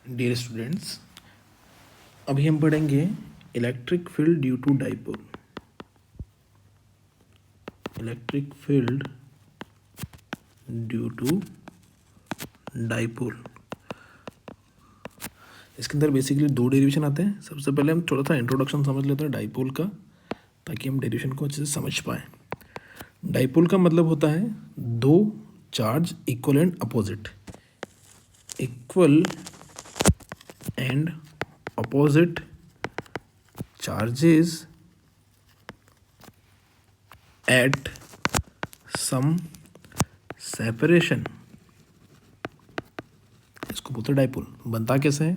Dear students, अभी हम पढ़ेंगे electric field due to dipole. Electric field due to dipole. इसके अंदर बेसिकली दो डेरिवेशन आते हैं। सबसे पहले हम थोड़ा सा इंट्रोडक्शन समझ लेते हैं डाइपोल का, ताकि हम डेरिवेशन को अच्छे से समझ पाएँ। डाइपोल का मतलब होता है दो charge equal and opposite. Equal and opposite charges at some separation, इसको बोलते हैं डाइपोल। बनता कैसे है?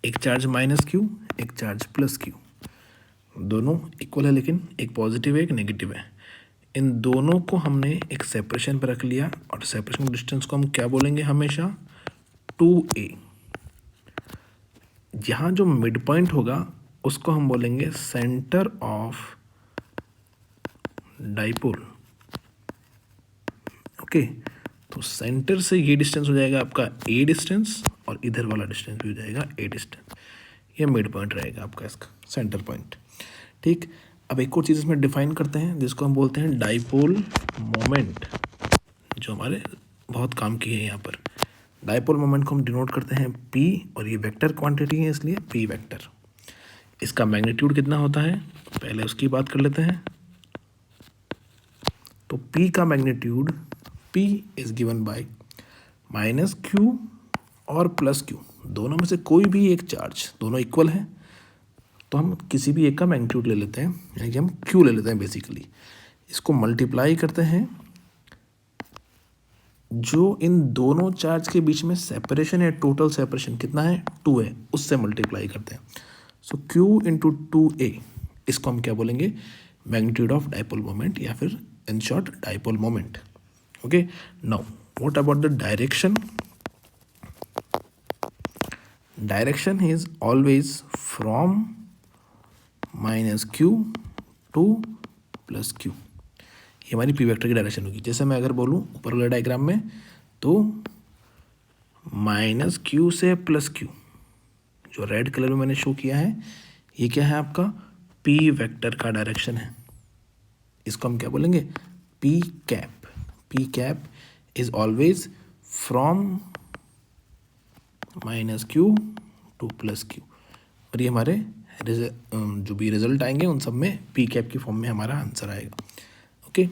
एक चार्ज माइनस क्यू, एक चार्ज प्लस क्यू, दोनों इक्वल है लेकिन एक पॉजिटिव है एक नेगेटिव है। इन दोनों को हमने एक सेपरेशन पर रख लिया और सेपरेशन डिस्टेंस को हम क्या बोलेंगे? हमेशा 2a। यहाँ जो मिड पॉइंट होगा उसको हम बोलेंगे सेंटर ऑफ डाइपोल। ओके, तो सेंटर से ये डिस्टेंस हो जाएगा आपका a डिस्टेंस, और इधर वाला डिस्टेंस भी हो जाएगा a डिस्टेंस। ये मिड पॉइंट रहेगा आपका, इसका सेंटर पॉइंट। ठीक, अब एक और चीज़ इसमें डिफाइन करते हैं जिसको हम बोलते हैं डाइपोल मोमेंट, जो हमारे बहुत काम की है यहाँ पर। डाइपोल मोमेंट को हम डिनोट करते हैं P, और ये वेक्टर क्वांटिटी है इसलिए P वेक्टर। इसका मैग्नीट्यूड कितना होता है पहले उसकी बात कर लेते हैं। तो P का magnitude P is given by minus Q और प्लस क्यू, दोनों में से कोई भी एक चार्ज, दोनों इक्वल हैं तो हम किसी भी एक का मैग्नीट्यूड ले लेते हैं, यानी कि हम Q ले लेते हैं बेसिकली। इसको मल्टीप्लाई करते हैं, जो इन दोनों चार्ज के बीच में सेपरेशन है, टोटल सेपरेशन कितना है? 2 है, उससे मल्टीप्लाई करते हैं। सो Q इंटू 2a, इसको हम क्या बोलेंगे? मैग्नीट्यूड ऑफ डाइपोल मोमेंट, या फिर in short dipole moment. Okay, now what about the direction? Direction is always from minus Q two plus Q. ये हमारी पी वेक्टर की डायरेक्शन होगी। जैसे मैं अगर बोलूँ ऊपर वाले डायग्राम में, तो माइनस क्यू से प्लस क्यू, जो रेड कलर में मैंने शो किया है, ये क्या है? आपका पी वेक्टर का डायरेक्शन है। इसको हम क्या बोलेंगे? P cap. P cap is always from minus Q two plus Q. और ये हमारे जो भी रिजल्ट आएंगे उन सब में पी कैप की फॉर्म में हमारा आंसर आएगा। ओके,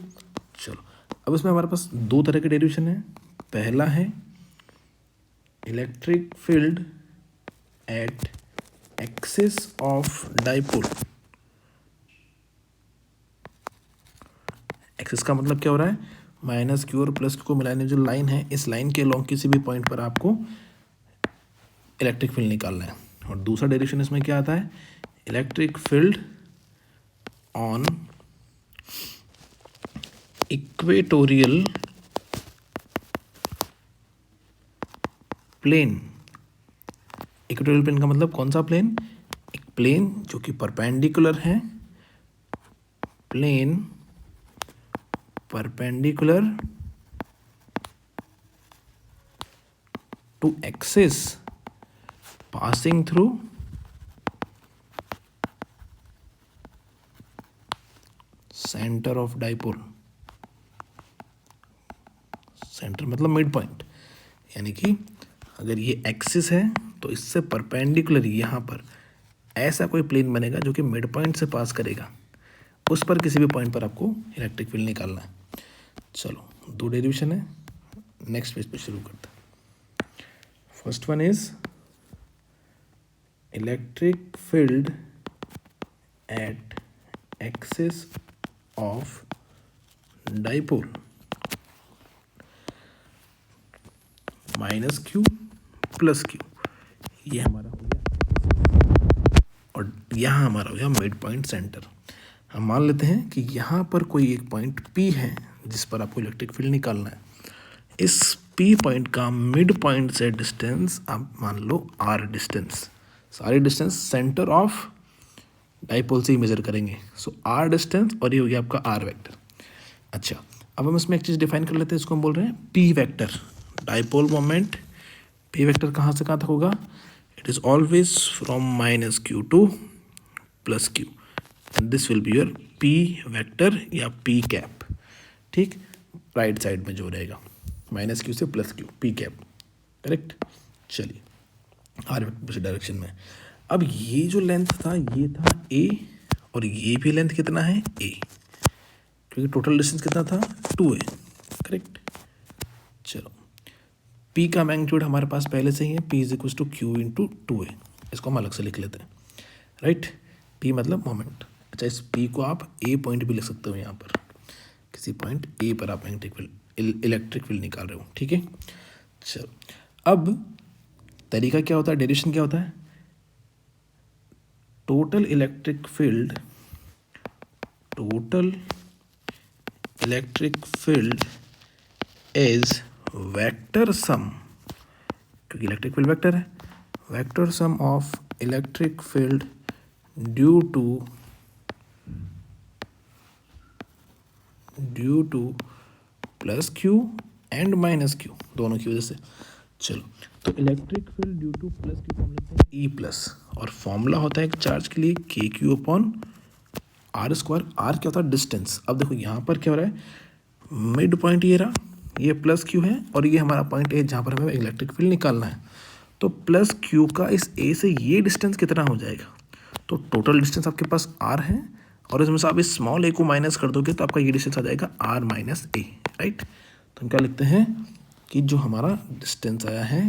चलो, अब इसमें हमारे पास दो तरह के डेरिवेशन है। पहला है electric field at axis of dipole. Axis का मतलब क्या हो रहा है? माइनस क्यू और प्लस क्यू को मिलाने जो लाइन है, इस लाइन के अलोंग किसी भी पॉइंट पर आपको इलेक्ट्रिक फील्ड निकालना है। और दूसरा डेरिवेशन इसमें क्या आता है? Electric field on equatorial plane. Equatorial plane का मतलब कौन सा प्लेन? एक प्लेन जो कि परपेंडिकुलर है, plane perpendicular to axis passing through center of dipole। Centre मतलब मिड पॉइंट, यानी कि अगर ये एक्सिस है तो इससे परपेंडिकुलर यहाँ पर ऐसा कोई प्लेन बनेगा जो कि मिड पॉइंट से पास करेगा, उस पर किसी भी पॉइंट पर आपको इलेक्ट्रिक फील्ड निकालना है। चलो, दो डेरिवेशन है, नेक्स्ट पेज पे शुरू करते हैं। First one is electric field at axis of dipole minus Q plus Q, ये हमारा हो गया, और यहाँ हमारा हो गया मिड पॉइंट सेंटर। हम मान लेते हैं कि यहाँ पर कोई एक पॉइंट P है जिस पर आपको इलेक्ट्रिक फील्ड निकालना है। इस P पॉइंट का मिड पॉइंट से डिस्टेंस आप मान लो R डिस्टेंस। सारी डिस्टेंस सेंटर ऑफ डाइपोल से ही मेजर करेंगे। सो R डिस्टेंस, और ये हो गया आपका R वेक्टर। अच्छा, अब हम इसमें एक चीज़ डिफाइन कर लेते हैं, इसको हम बोल रहे हैं P vector. Dipole moment P vector कहाँ से कहाँ तक होगा, it is always from minus Q two plus Q, and this will be your P vector या पी कैप, ठीक, राइट साइड में जो रहेगा माइनस क्यू से plus Q, P cap, correct. चलिए आर वेक्टर डायरेक्शन में, अब ये जो लेंथ था ये था ए, और ये भी लेंथ कितना है ए, क्योंकि टोटल डिस्टेंस कितना था 2a, करेक्ट। चलो p का मैग्नीट्यूड हमारे पास पहले से ही है, p is equal to Q into 2a, इसको हम अलग से लिख लेते हैं, राइट। p मतलब मोमेंट। अच्छा, इस p को आप a पॉइंट भी लिख सकते हो, यहाँ पर किसी पॉइंट a पर आप मैग्नेटिक फील्ड इलेक्ट्रिक फील्ड निकाल रहे हो, ठीक है। चलो अब तरीका क्या होता है, डेरिवेशन क्या होता है, total electric field is vector sum, क्योंकि इलेक्ट्रिक फील्ड वेक्टर है, vector sum of electric field due two plus Q and minus Q, दोनों की वजह से। चलो तो electric field due two plus Q form लेते हैं ई प्लस, और फॉर्मूला होता है एक चार्ज के लिए K Q upon R square. R क्या होता है, डिस्टेंस। अब देखो यहाँ पर क्या हो रहा है, मिड पॉइंट ये रहा, ये प्लस क्यू है, और ये हमारा पॉइंट ए जहाँ पर हमें इलेक्ट्रिक फील्ड निकालना है। तो प्लस क्यू का इस ए से ये डिस्टेंस कितना हो जाएगा, तो टोटल डिस्टेंस आपके पास आर है, और इसमें से आप इस स्मॉल ए को माइनस कर दोगे तो आपका ये डिस्टेंस आ जाएगा आर माइनस ए, राइट। तो हम क्या लिखते हैं कि जो हमारा डिस्टेंस आया है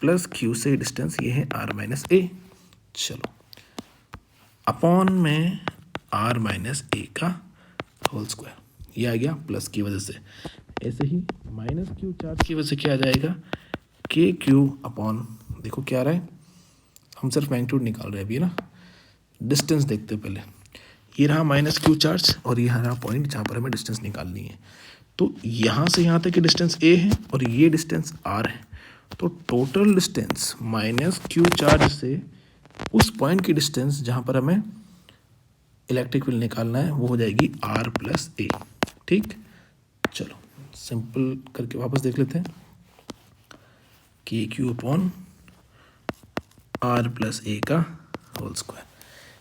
प्लस क्यू से डिस्टेंस ये है आर माइनस ए। चलो अपॉन में आर माइनस ए का होल स्क्वायर, ये आ गया प्लस की वजह से। ऐसे ही माइनस क्यू चार्ज की वजह से क्या आ जाएगा, के क्यू अपॉन, देखो क्या आ रहा है, हम सिर्फ मैग्नीट्यूड निकाल रहे हैं अभी ना, डिस्टेंस देखते पहले। ये रहा माइनस क्यू चार्ज, और ये रहा पॉइंट जहाँ पर हमें डिस्टेंस निकालनी है। तो यहाँ से यहाँ तक की डिस्टेंस ए है, और ये डिस्टेंस आर है, तो total distance minus Q charge से उस पॉइंट की डिस्टेंस जहाँ पर हमें इलेक्ट्रिक फील्ड निकालना है वो हो जाएगी आर प्लस ए, ठीक। चलो सिंपल करके वापस देख लेते हैं, के Q upon are plus A का होल स्क्वायर,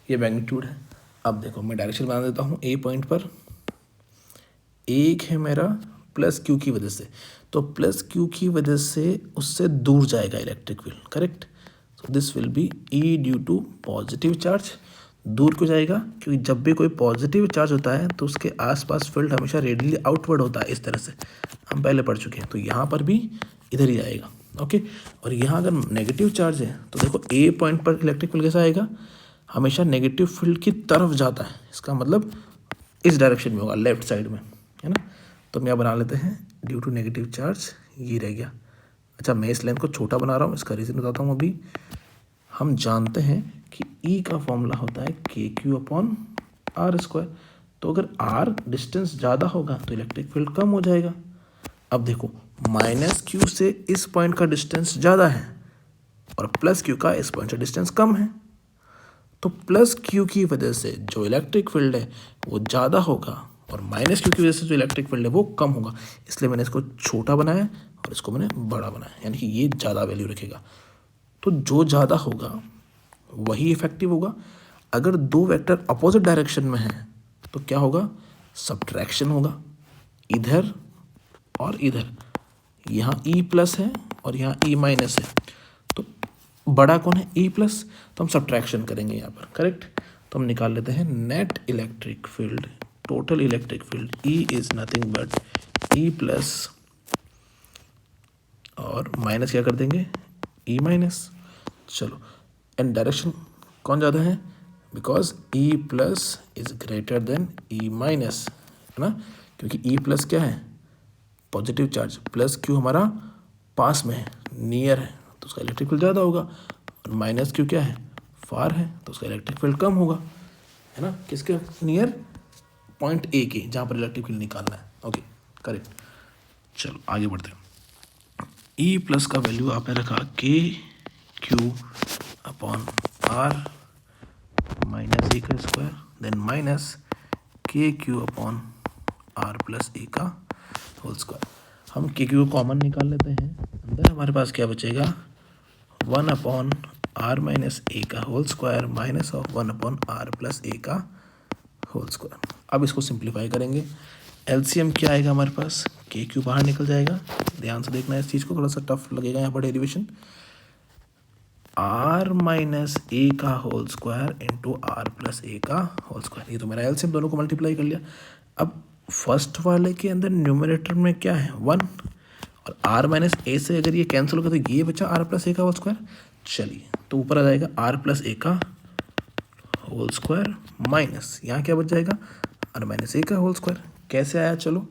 ये मैग्नीट्यूड है। अब देखो मैं डायरेक्शन बना देता हूँ, ए पॉइंट पर एक है मेरा प्लस क्यू की वजह से, तो प्लस क्यू की वजह से उससे दूर जाएगा electric field, correct. So this will be E due to positive charge. दूर क्यों जाएगा, क्योंकि जब भी कोई पॉजिटिव चार्ज होता है तो उसके आसपास फील्ड हमेशा रेडियली आउटवर्ड होता है, इस तरह से हम पहले पढ़ चुके हैं। तो यहाँ पर भी इधर ही आएगा, ओके। और यहाँ अगर नेगेटिव चार्ज है तो देखो ए पॉइंट पर इलेक्ट्रिक फील्ड कैसा आएगा, हमेशा नेगेटिव फील्ड की तरफ जाता है, इसका मतलब इस डायरेक्शन में होगा, लेफ्ट साइड में, है ना। तो हम यहाँ बना लेते हैं ड्यू टू नेगेटिव चार्ज, ये रह गया। अच्छा मैं इस लेंथ को छोटा बना रहा हूँ, इसका रीज़न बताता हूँ। अभी हम जानते हैं कि E का फॉर्मूला होता है के क्यू अपॉन आर स्क्वायर, तो अगर आर डिस्टेंस ज़्यादा होगा तो इलेक्ट्रिक फील्ड कम हो जाएगा। अब देखो माइनस क्यू से इस पॉइंट का डिस्टेंस ज़्यादा है, और प्लस क्यू का इस पॉइंट से डिस्टेंस कम है, तो प्लस क्यू की वजह से जो इलेक्ट्रिक फील्ड है वो ज़्यादा होगा, और माइनस क्यू की वजह से जो इलेक्ट्रिक फील्ड है वो कम होगा। इसलिए मैंने इसको छोटा बनाया और इसको मैंने बड़ा बनाया, यानी कि ये ज़्यादा वैल्यू रखेगा। तो जो ज़्यादा होगा वही इफेक्टिव होगा। अगर दो वेक्टर अपोजिट डायरेक्शन में हैं तो क्या होगा, सब्ट्रैक्शन होगा, इधर और इधर। यहाँ ई प्लस है और यहाँ ई माइनस है, तो बड़ा कौन है, ई प्लस, तो हम सब्ट्रैक्शन करेंगे यहाँ पर, करेक्ट। तो हम निकाल लेते हैं net electric field, total electric field E is nothing but E plus, और माइनस क्या कर देंगे, ई माइनस। चलो एंड डायरेक्शन कौन ज़्यादा है, because E plus is greater than E minus, है ना, क्योंकि ई प्लस क्या है, पॉजिटिव चार्ज, प्लस क्यू हमारा पास में है, नियर है, तो उसका इलेक्ट्रिक फील्ड ज़्यादा होगा, और माइनस क्यू क्या है, फार है, तो उसका इलेक्ट्रिक फील्ड कम होगा, है ना, किसके नियर, पॉइंट ए के, जहाँ पर इलेक्ट्रिक फील्ड निकालना है, ओके करेक्ट। चलो आगे बढ़ते हैं। ई प्लस का वैल्यू आपने रखा के Q upon are minus A का स्क्वायर, देन माइनस के Q upon are plus A का होल स्क्वायर। हम के क्यू को कॉमन निकाल लेते हैं, अंदर हमारे पास क्या बचेगा 1/r माइनस ए का whole square minus of 1/r plus A का होल स्क्वायर। अब इसको सिंप्लीफाई करेंगे, एलसीएम क्या आएगा हमारे पास, के क्यू बाहर निकल जाएगा, ध्यान से देखना इस चीज़ को, थोड़ा सा टफ लगेगा यहाँ पर डेरिवेशन, r माइनस ए का whole square into R plus A का होल स्क्वायर। ये तो मेरा एलसीएम दोनों को मल्टीप्लाई कर लिया। अब फर्स्ट वाले के अंदर न्यूमरेटर में क्या है 1 और r माइनस ए से अगर ये कैंसिल होगा तो ये बचा r प्लस ए का होल स्क्वायर। चलिए तो ऊपर आ जाएगा r प्लस ए का होल स्क्वायर माइनस यहाँ क्या बच जाएगा r माइनस ए का होल स्क्वायर। कैसे आया, चलो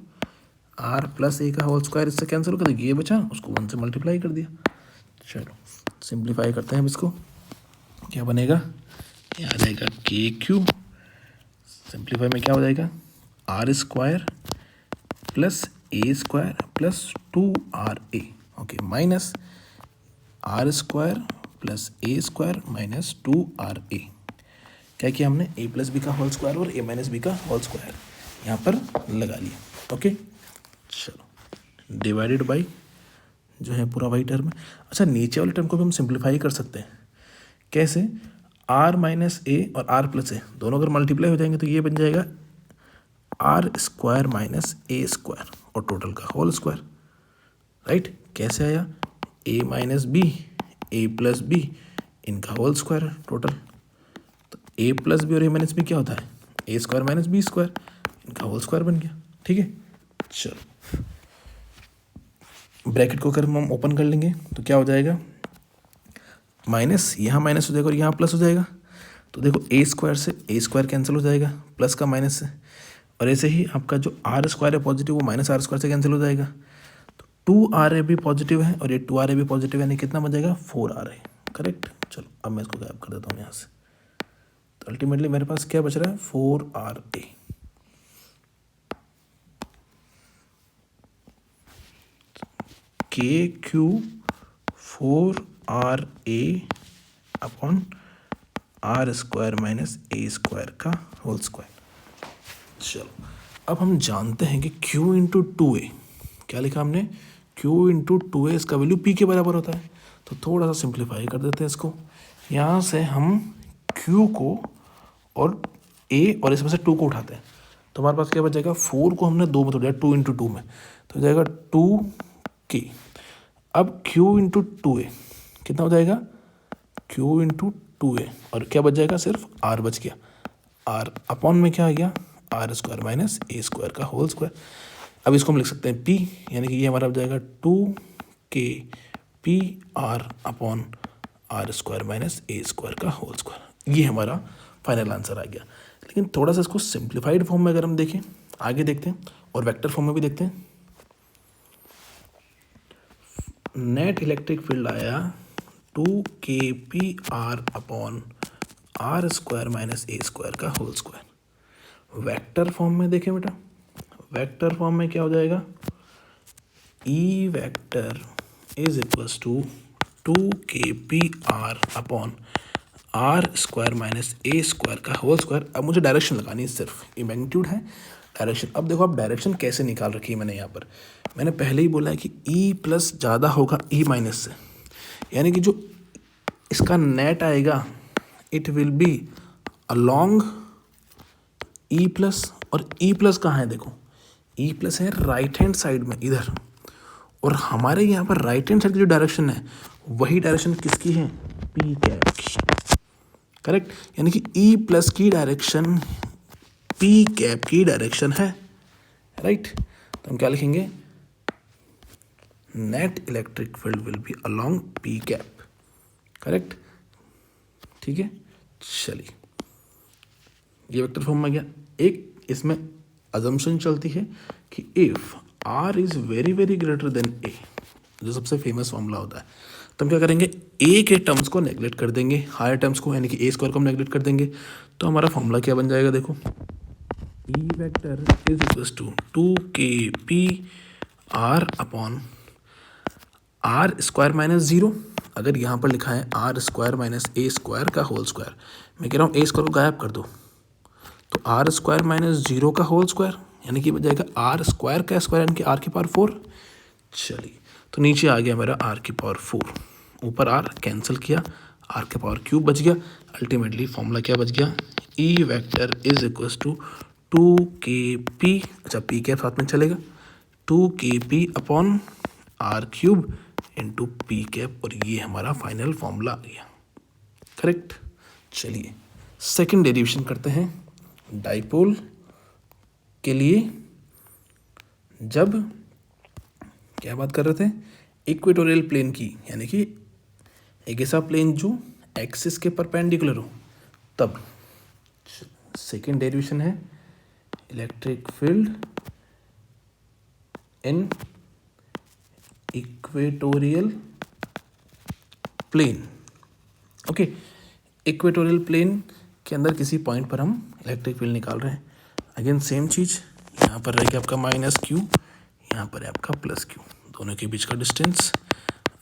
r प्लस ए का होल स्क्वायर इससे कैंसिल होगा तो ये बचा, उसको 1 से मल्टीप्लाई कर दिया। चलो सिंप्लीफाई करते हैं अब इसको, क्या बनेगा, ये आ जाएगा के क्यू, सिंप्लीफाई में क्या हो जाएगा R square plus A square plus 2ra, okay, minus R square plus A square minus 2ra। क्या किया हमने, a प्लस बी का होल स्क्वायर और a माइनस बी का होल स्क्वायर यहाँ पर लगा लिया, ओके। चलो डिवाइडेड बाई जो है पूरा वही टर्म है। अच्छा नीचे वाले टर्म को भी हम सिंप्लीफाई कर सकते हैं, कैसे, r माइनस ए और r प्लस ए दोनों अगर मल्टीप्लाई हो जाएंगे तो ये बन जाएगा R square minus A square और टोटल का होल स्क्वायर, राइट। कैसे आया, a minus B A plus B इनका होल स्क्वायर टोटल, तो a प्लस बी और a माइनस बी क्या होता है A square minus B square, इनका होल स्क्वायर बन गया, ठीक है। चलो ब्रैकेट को अगर हम ओपन कर लेंगे तो क्या हो जाएगा, माइनस यहाँ माइनस हो जाएगा और यहाँ प्लस हो जाएगा, तो देखो ए स्क्वायर से ए स्क्वायर कैंसिल हो जाएगा प्लस का माइनस से, और ऐसे ही आपका जो आर स्क्वायर है पॉजिटिव वो माइनस आर स्क्वायर से कैंसिल हो जाएगा, तो 2ra भी पॉजिटिव है और ये 2ra भी पॉजिटिव है, यानी कितना बन जाएगा 4ra, करेक्ट। चलो अब मैं इसको गायब कर देता हूँ यहाँ से, तो अल्टीमेटली मेरे पास क्या बच रहा है 4ra। K Q 4ra upon R square minus A square का होल स्क्वायर। चलो अब हम जानते हैं कि q इंटू 2a, क्या लिखा हमने, q इंटू 2a इसका वैल्यू p के बराबर होता है, तो थोड़ा सा सिंप्लीफाई कर देते हैं इसको। यहाँ से हम q को और a और इसमें से 2 को उठाते हैं तो हमारे पास क्या बच जाएगा, 4 को हमने 2 में तोड़ दिया, 2 इंटू 2 में, तो हो जाएगा 2k। अब q इंटू 2a कितना हो जाएगा, q इंटू 2a और क्या बच जाएगा, सिर्फ r बच गया, r अपॉन में क्या आ गया R square minus A square का होल स्क्वायर। अब इसको हम लिख सकते हैं p, यानी कि ये हमारा हो जाएगा 2k p r upon R square minus A square का होल स्क्वायर। ये हमारा फाइनल आंसर आ गया। लेकिन थोड़ा सा इसको सिंप्लीफाइड फॉर्म में अगर हम देखें, आगे देखते हैं और वेक्टर फॉर्म में भी देखते हैं। नेट इलेक्ट्रिक फील्ड आया 2k p r upon R square minus A square का होल स्क्वायर। वेक्टर फॉर्म में देखें बेटा, वेक्टर फॉर्म में क्या हो जाएगा, E vector is equals to 2k p r upon R square minus A square का होल स्क्वायर। अब मुझे डायरेक्शन लगानी है, सिर्फ ये मैग्नीट्यूड है, डायरेक्शन। अब देखो आप डायरेक्शन कैसे निकाल रखी है मैंने यहाँ पर, मैंने पहले ही बोला है कि ई प्लस ज़्यादा होगा ई माइनस से, यानी कि जो इसका नेट आएगा it will be along E plus, और ई प्लस कहाँ है, देखो ई प्लस है राइट हैंड साइड में इधर, और हमारे यहाँ पर राइट हैंड साइड की जो डायरेक्शन है वही डायरेक्शन किसकी है, पी कैप की, करेक्ट। यानी कि ई प्लस की डायरेक्शन पी कैप की डायरेक्शन है, राइट। तो हम क्या लिखेंगे, net electric field will be along P cap, correct, ठीक है। चलिए ये वेक्टर फॉर्म में गया। एक इसमें अजम्पशन चलती है कि if r is very very greater then a, जो सबसे फेमस फॉर्मूला होता है, तो हम क्या करेंगे, a के टर्म्स को नेगलेक्ट कर देंगे, हायर टर्म्स को यानी कि a स्क्वायर को हम नेगलेक्ट कर देंगे, तो हमारा फॉर्मूला क्या बन जाएगा, देखो E vector is equals to 2k p r upon R square minus 0। अगर यहाँ पर लिखा है R square minus A square का होल स्क्वायर, मैं कह रहा हूँ ए स्क्वायर को गायब कर दो, तो आर स्क्वायर माइनस 0 का होल स्क्वायर, यानी कि बन जाएगा आर स्क्वायर का स्क्वायर, यानी कि आर की पावर 4, चलिए, तो नीचे आ गया मेरा आर की पावर 4, ऊपर आर कैंसिल किया, आर के पावर क्यूब बच गया। अल्टीमेटली फॉर्मूला क्या बच गया, E vector is equals to 2kp, अच्छा पी कैप साथ में चलेगा, 2kp upon R cube into P cap, और ये हमारा फाइनल फॉर्मूला आ गया। करेक्ट। चलिए सेकंड डेरिवेशन करते हैं डाइपोल के लिए। जब क्या बात कर रहे थे, इक्वेटोरियल प्लेन की, यानी कि एक ऐसा प्लेन जो एक्सिस के परपेंडिकुलर हो, तब सेकंड डेरिवेशन है electric field in equatorial plane. Okay, equatorial plane के अंदर किसी पॉइंट पर हम इलेक्ट्रिक फील्ड निकाल रहे हैं। अगेन सेम चीज़, यहाँ पर रहेगा आपका माइनस क्यू, यहाँ पर है आपका प्लस क्यू, दोनों के बीच का डिस्टेंस।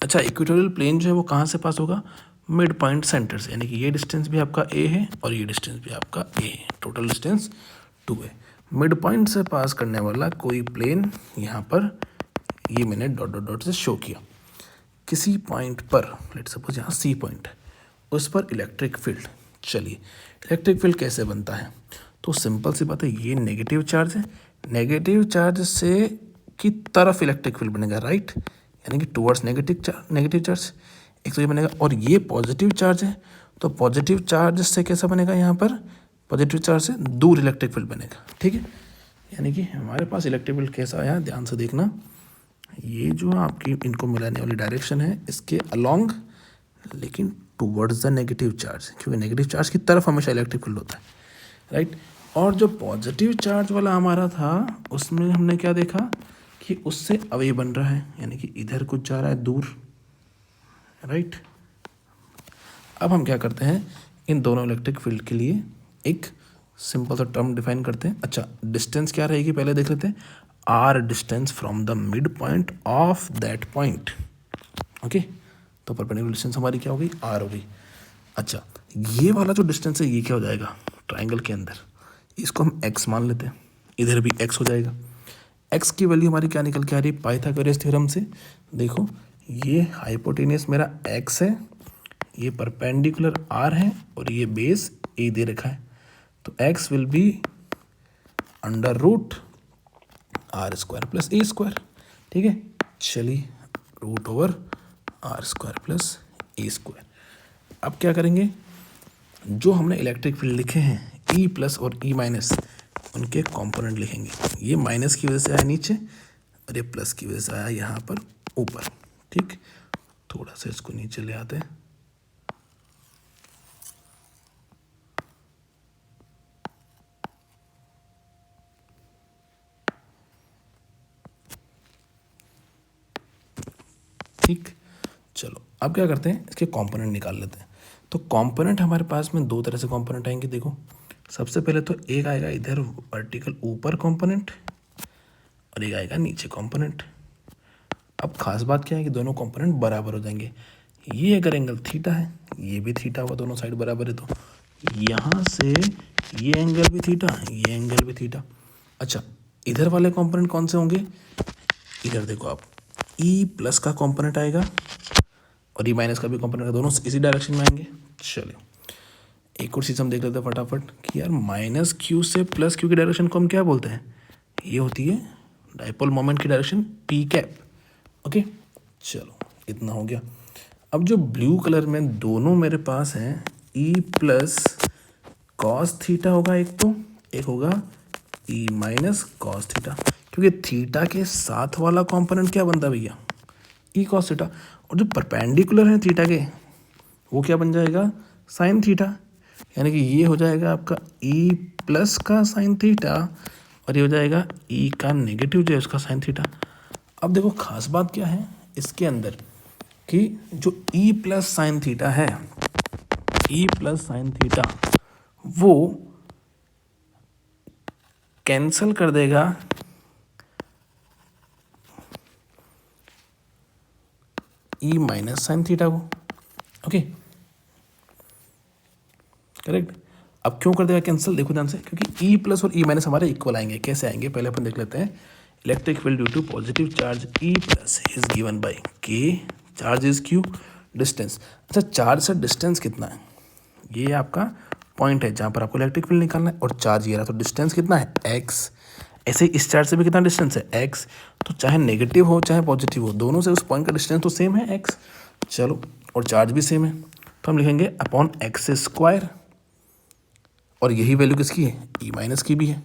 अच्छा, इक्वेटोरियल प्लेन जो है वो कहाँ से पास होगा, मिड पॉइंट सेंटर से, यानी कि ये डिस्टेंस भी आपका ए है और ये डिस्टेंस भी आपका ए है, टोटल डिस्टेंस 2 है। मिड पॉइंट से पास करने वाला कोई प्लेन यहाँ पर, ये मैंने डॉट डॉट डॉट से शो किया, किसी पॉइंट पर, लेट सपोज यहाँ सी पॉइंट है, उस पर इलेक्ट्रिक फील्ड। चलिए इलेक्ट्रिक फील्ड कैसे बनता है, तो सिंपल सी बात है, ये नेगेटिव चार्ज है, नेगेटिव चार्ज से की तरफ इलेक्ट्रिक फील्ड बनेगा, राइट, यानी कि टुवर्ड्स नेगेटिव चार्ज एक तो ये बनेगा, और ये पॉजिटिव चार्ज है, तो पॉजिटिव चार्ज से कैसा बनेगा, यहाँ पर पॉजिटिव चार्ज से दूर इलेक्ट्रिक फील्ड बनेगा। ठीक है, यानी कि हमारे पास इलेक्ट्रिक फील्ड कैसा आया, ध्यान से देखना, ये जो आपकी इनको मिलाने वाली डायरेक्शन है इसके अलोंग, लेकिन टुवर्ड्स द नेगेटिव चार्ज, क्योंकि नेगेटिव चार्ज की तरफ हमेशा इलेक्ट्रिक फील्ड होता है, राइट। और जो पॉजिटिव चार्ज वाला हमारा था उसमें हमने क्या देखा कि उससे अवे बन रहा है, यानी कि इधर कुछ जा रहा है दूर, राइट। अब हम क्या करते हैं, इन दोनों इलेक्ट्रिक फील्ड के लिए एक सिंपल सा टर्म डिफाइन करते हैं। अच्छा, डिस्टेंस क्या रहेगी पहले देख लेते हैं, R distance from the mid point of that point. Okay, तो परपेंडिकुलर डिस्टेंस हमारी क्या हो गई, आर हो गई। अच्छा, ये वाला जो डिस्टेंस है ये क्या हो जाएगा, ट्राइंगल के अंदर इसको हम x मान लेते हैं, इधर भी x हो जाएगा। x की वैल्यू हमारी क्या निकल के आ रही है, पाइथागोरस थ्योरम से। देखो ये हाइपोटेनियस मेरा x है, ये परपेंडिकुलर r है, और ये बेस a दे रखा है, तो x will be under root R square plus A square. ठीक है, चलिए root over R square plus A square. अब क्या करेंगे, जो हमने इलेक्ट्रिक फील्ड लिखे हैं ई प्लस और ई माइनस, उनके कंपोनेंट लिखेंगे। ये माइनस की वजह से आया नीचे और ये प्लस की वजह से आया यहाँ पर ऊपर। ठीक, थोड़ा सा इसको नीचे ले आते हैं। ठीक, चलो अब क्या करते हैं, इसके कंपोनेंट निकाल लेते हैं। तो कंपोनेंट हमारे पास में दो तरह से कंपोनेंट आएंगे। देखो सबसे पहले तो एक आएगा इधर वर्टिकल ऊपर कंपोनेंट और एक आएगा नीचे कंपोनेंट। अब खास बात क्या है कि दोनों कंपोनेंट बराबर हो जाएंगे। ये अगर एंगल थीटा है, ये भी थीटा हुआ, दोनों साइड बराबर है, तो यहाँ से ये एंगल भी थीटा, ये एंगल भी थीटा। अच्छा, इधर वाले कंपोनेंट कौन से होंगे, इधर देखो आप, ई प्लस का कंपोनेंट आएगा और ई माइनस का भी कंपोनेंट, दोनों इसी डायरेक्शन में आएंगे। चलो एक और चीज़ हम देख लेते हैं फटाफट कि यार माइनस क्यू से प्लस क्यू की डायरेक्शन को हम क्या बोलते हैं, ये होती है डाइपोल मोमेंट की डायरेक्शन पी कैप। ओके, चलो इतना हो गया। अब जो ब्लू कलर में दोनों मेरे पास हैं, ई प्लस कॉस थीटा होगा एक, तो एक होगा ई माइनस कॉस थीटा, क्योंकि थीटा के साथ वाला कंपोनेंट क्या बनता है भैया, ई कॉस थीटा, और जो परपेंडिकुलर है थीटा के वो क्या बन जाएगा, साइन थीटा। यानी कि ये हो जाएगा आपका ई प्लस का साइन थीटा और ये हो जाएगा ई का नेगेटिव जो है उसका साइन थीटा। अब देखो खास बात क्या है इसके अंदर कि जो ई प्लस साइन थीटा है, ई प्लस साइन थीटा वो कैंसल कर देगा ई माइनस साइन थीटा को। Okay, correct. अब क्यों कर देगा कैंसिल, देखो ध्यान से, क्योंकि ई प्लस और ई माइनस हमारे इक्वल आएंगे। कैसे आएंगे पहले अपन देख लेते हैं। Electric field due to positive charge E plus is given by K, charge is Q, distance. अच्छा, चार्ज से डिस्टेंस कितना है, ये आपका पॉइंट है जहाँ पर आपको इलेक्ट्रिक फील्ड निकालना है, और चार्ज ये रहा, तो डिस्टेंस कितना है एक्स। ऐसे इस चार्ज से भी कितना डिस्टेंस है एक्स, तो चाहे नेगेटिव हो चाहे पॉजिटिव हो, दोनों से उस पॉइंट का डिस्टेंस तो सेम है एक्स। चलो, और चार्ज भी सेम है, तो हम लिखेंगे अपॉन एक्स स्क्वायर, और यही वैल्यू किसकी है, ई माइनस की भी है।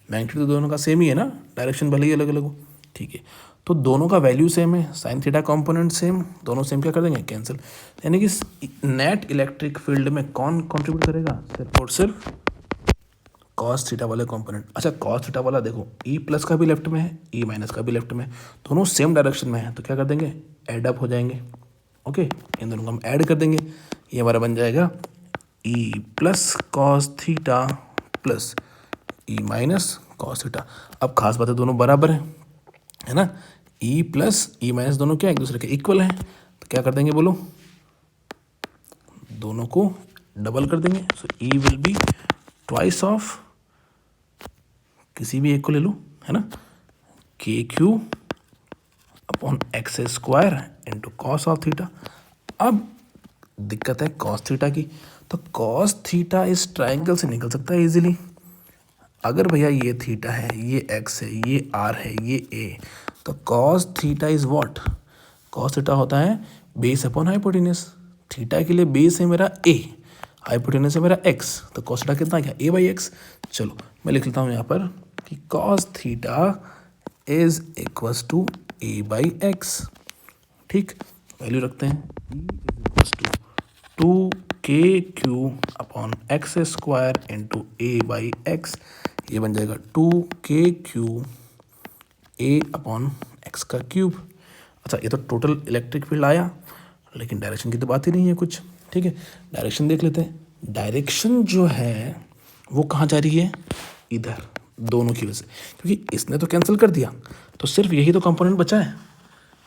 मैग्नीट्यूड तो दोनों का सेम ही है ना, डायरेक्शन भले ही अलग अलग हो, ठीक है। तो दोनों का वैल्यू सेम है, साइन थीटा कंपोनेंट सेम, दोनों सेम, क्या कर देंगे कैंसिल। यानी कि नेट इलेक्ट्रिक फील्ड में कौन कंट्रीब्यूट करेगा, सिर्फ और सिर्फ कॉस थीटा वाले कंपोनेंट। अच्छा, कॉस थीटा वाला देखो, ई प्लस का भी लेफ्ट में है, ई माइनस का भी लेफ्ट में है, दोनों सेम डायरेक्शन में है, तो क्या कर देंगे एड अप हो जाएंगे। ओके, इन दोनों को हम ऐड कर देंगे, ये हमारा बन जाएगा E plus cos theta plus E minus cos theta. अब खास बात है, दोनों बराबर है ना, ई प्लस ई माइनस दोनों क्या एक दूसरे के इक्वल हैं, तो क्या कर देंगे बोलो, दोनों को डबल कर देंगे। सो ई विल बी ट्वाइस ऑफ, किसी भी एक को ले लो, है ना, के Q upon X square into cos of theta. अब दिक्कत है कॉस थीटा की, तो कॉस थीटा इस ट्राइंगल से निकल सकता है इजीली। अगर भैया ये थीटा है, ये एक्स है, ये आर है, ये ए, तो cos theta is what, cos theta होता है बेस अपॉन हाइपोटेन्यूस। थीटा के लिए बेस है मेरा ए, हाइपोटेन्यूस है मेरा एक्स, तो कॉस थीटा कितना गया ए बाई एक्स। चलो मैं लिख लेता हूँ यहाँ पर कि cos theta is equals to A by X. ठीक, वैल्यू रखते हैं, E is equals to 2 KQ upon X square into A by X. ये बन जाएगा 2 KQ ए अपॉन एक्स का क्यूब। अच्छा, ये तो टोटल इलेक्ट्रिक फील्ड आया, लेकिन डायरेक्शन की तो बात ही नहीं है कुछ। ठीक है, डायरेक्शन देख लेते हैं। डायरेक्शन जो है वो कहाँ जा रही है, इधर, दोनों की वजह से, क्योंकि इसने तो कैंसिल कर दिया, तो सिर्फ यही तो कंपोनेंट बचा है।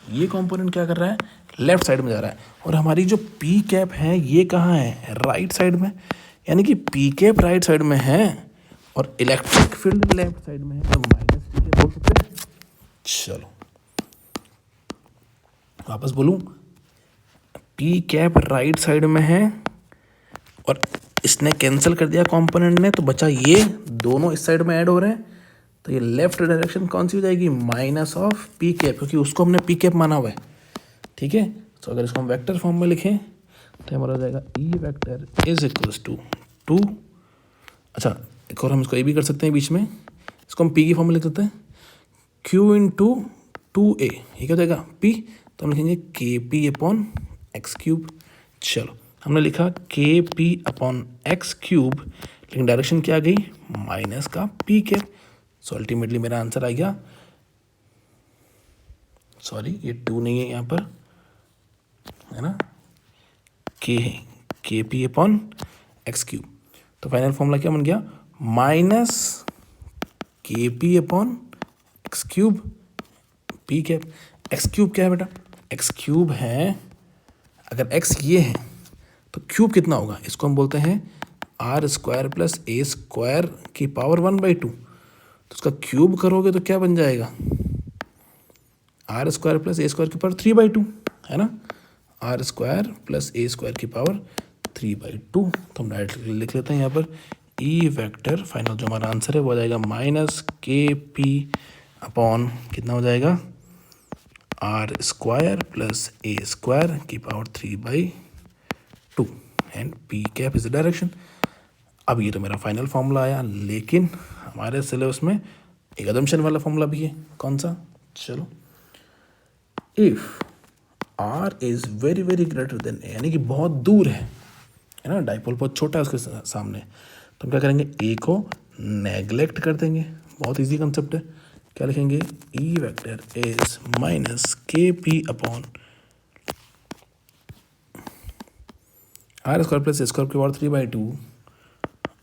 ये कंपोनेंट क्या कर रहा है, लेफ्ट साइड में जा रहा है, और हमारी जो पी कैप है ये कहाँ है, राइट साइड में। यानी कि पी कैप राइट साइड में है और इलेक्ट्रिक फील्ड लेफ्ट साइड में है, तो माइनस पी कैप बोल सकते हैं। चलो वापस बोलूं, पी कैप राइट साइड में है और इसने कैंसिल कर दिया कंपोनेंट ने, तो बचा ये, दोनों इस साइड में ऐड हो रहे हैं, तो ये लेफ्ट डायरेक्शन कौन सी हो जाएगी, माइनस ऑफ पी कैप, क्योंकि उसको हमने पी कैप माना हुआ है। ठीक है, तो अगर इसको हम वेक्टर फॉर्म में लिखें तो हमारा हो जाएगा E vector is equals to 2। अच्छा, एक और हम इसको ए भी कर सकते हैं बीच में, इसको हम पी की फॉर्म में लिख सकते हैं, क्यू इंटू 2a, ये क्या हो जाएगा पी, तो हम लिखेंगे के पी अपॉन एक्स क्यूब। चलो, हमने लिखा के पी अपॉन एक्स क्यूब, लेकिन डायरेक्शन क्या आ गई, माइनस का पी कैप। सो अल्टीमेटली मेरा आंसर आ गया, सॉरी ये 2 नहीं है यहाँ पर, है ना, के है, के पी अपॉन एक्स क्यूब। तो फाइनल फॉर्मूला क्या बन गया, minus K P upon x cube P cap. X cube क्या है बेटा, एक्स क्यूब है, अगर एक्स ये है तो क्यूब कितना होगा, इसको हम बोलते हैं R square plus A square की पावर 1/2। तो उसका क्यूब करोगे तो क्या बन जाएगा, R square plus A square की पावर 3/2, है ना, R square plus A square की पावर 3/2। तो हम डायरेक्टली लिख लेते हैं यहाँ पर ई वेक्टर, फाइनल जो हमारा आंसर है वो आ जाएगा माइनस के पी अपॉन कितना हो जाएगा, R square plus A square की power 3/2 and P cap is the direction. अब ये तो मेरा फाइनल फॉर्मूला आया, लेकिन हमारे सिलेबस में एक अजम्पशन वाला फॉर्मूला भी है, कौन सा, चलो, if R is very very greater than A, यानी कि बहुत दूर है ना, डाइपोल बहुत छोटा है उसके सामने, तो हम क्या करेंगे, ए को नेग्लेक्ट कर देंगे। बहुत इजी कंसेप्ट है, क्या लिखेंगे, E vector is minus K P upon R square plus A square की power 3/2,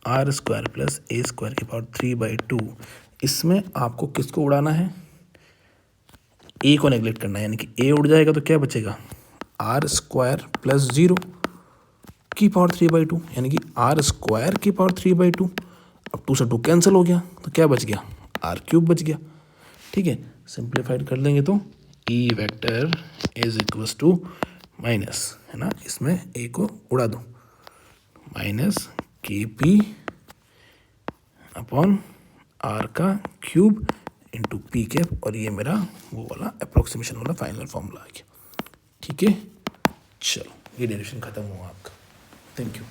R square plus A square की पावर 3/2। इसमें आपको किसको उड़ाना है, ए को नेग्लेक्ट करना है, यानी कि ए उड़ जाएगा तो क्या बचेगा, आर स्क्वायर प्लस 0 की पावर 3/2, यानी कि आर स्क्वायर की पावर 3/2। अब 2 से 2 कैंसिल हो गया, तो क्या बच गया, आर क्यूब बच गया। ठीक है, सिंप्लीफाइड कर लेंगे तो E vector is equals to minus, है ना, इसमें ए को उड़ा दो, minus K P upon R का क्यूब इंटू पी कैप, और ये मेरा वो वाला अप्रोक्सीमेशन वाला फाइनल फॉर्मूला आ गया। ठीक है, चलो ये डेरिवेशन खत्म हुआ आपका। Thank you.